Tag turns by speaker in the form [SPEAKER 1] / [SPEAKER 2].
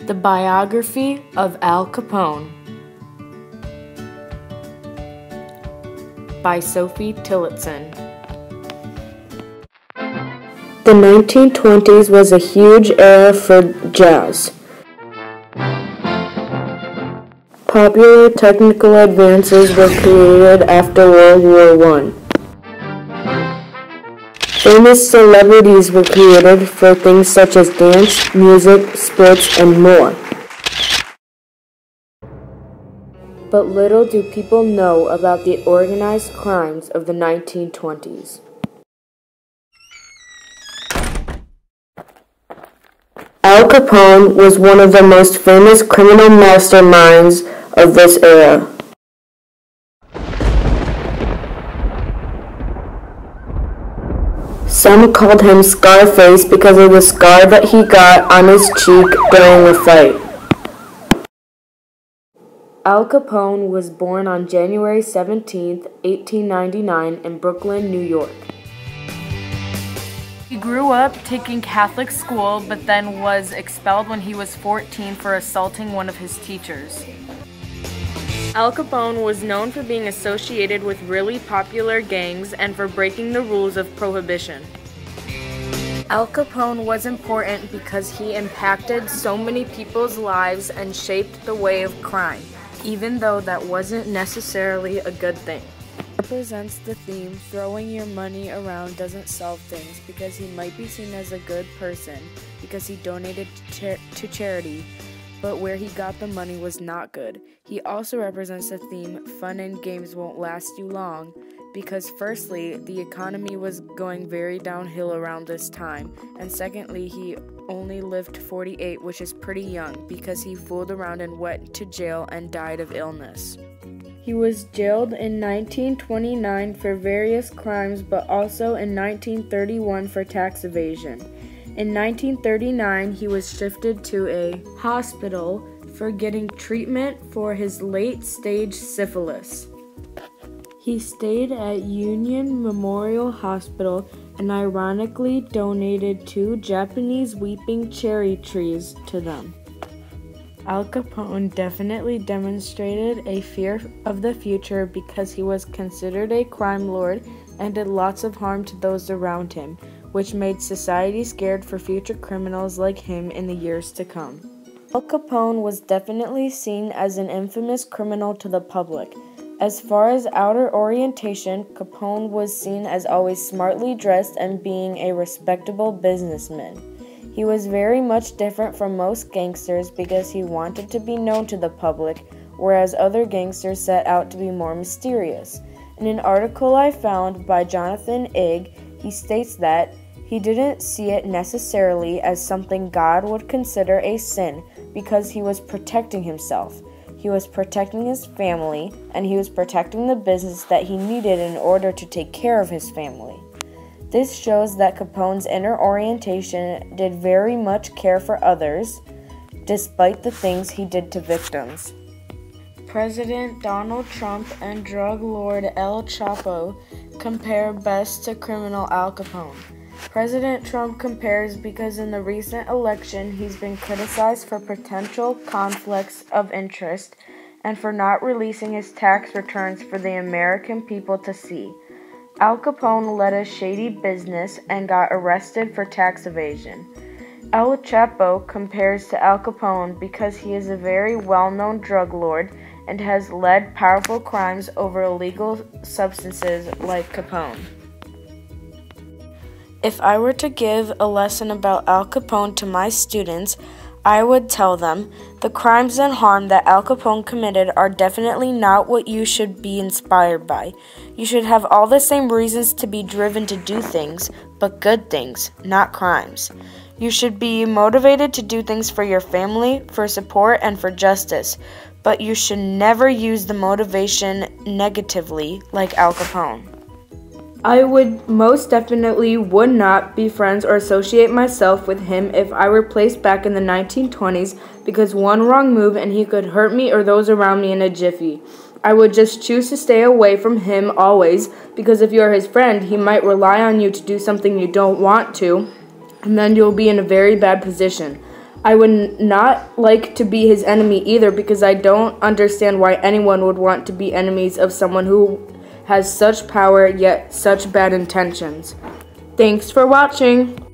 [SPEAKER 1] The Biography of Al Capone by Sophie Tillotson. The 1920s was a huge era for jazz. Popular technical advances were created after World War I. Famous celebrities were created for things such as dance, music, sports, and more. But little do people know about the organized crimes of the 1920s. Al Capone was one of the most famous criminal masterminds of this era. Some called him Scarface because of the scar that he got on his cheek during a fight. Al Capone was born on January 17, 1899 in Brooklyn, New York. He grew up taking Catholic school, but then was expelled when he was 14 for assaulting one of his teachers. Al Capone was known for being associated with really popular gangs and for breaking the rules of prohibition. Al Capone was important because he impacted so many people's lives and shaped the way of crime, even though that wasn't necessarily a good thing. Represents the theme, throwing your money around doesn't solve things, because he might be seen as a good person because he donated to charity, but where he got the money was not good. He also represents the theme, fun and games won't last you long, because firstly, the economy was going very downhill around this time, and secondly, he only lived 48, which is pretty young, because he fooled around and went to jail and died of illness. He was jailed in 1929 for various crimes, but also in 1931 for tax evasion. In 1939, he was shifted to a hospital for getting treatment for his late-stage syphilis. He stayed at Union Memorial Hospital and ironically donated 2 Japanese weeping cherry trees to them. Al Capone definitely demonstrated a fear of the future because he was considered a crime lord and did lots of harm to those around him, which made society scared for future criminals like him in the years to come. Al Capone was definitely seen as an infamous criminal to the public. As far as outer orientation, Capone was seen as always smartly dressed and being a respectable businessman. He was very much different from most gangsters because he wanted to be known to the public, whereas other gangsters set out to be more mysterious. In an article I found by Jonathan Ig, he states that he didn't see it necessarily as something God would consider a sin because he was protecting himself. He was protecting his family, and he was protecting the business that he needed in order to take care of his family. This shows that Capone's inner orientation did very much care for others, despite the things he did to victims. President Donald Trump and drug lord El Chapo compare best to criminal Al Capone. President Trump compares because in the recent election he's been criticized for potential conflicts of interest and for not releasing his tax returns for the American people to see. Al Capone led a shady business and got arrested for tax evasion. El Chapo compares to Al Capone because he is a very well-known drug lord and has led powerful crimes over illegal substances like Capone. If I were to give a lesson about Al Capone to my students, I would tell them, the crimes and harm that Al Capone committed are definitely not what you should be inspired by. You should have all the same reasons to be driven to do things, but good things, not crimes. You should be motivated to do things for your family, for support, and for justice, but you should never use the motivation negatively like Al Capone. I would most definitely would not be friends or associate myself with him if I were placed back in the 1920s because one wrong move and he could hurt me or those around me in a jiffy. I would just choose to stay away from him always because if you're his friend, he might rely on you to do something you don't want to, and then you'll be in a very bad position. I would not like to be his enemy either, because I don't understand why anyone would want to be enemies of someone who has such power yet such bad intentions. Thanks for watching.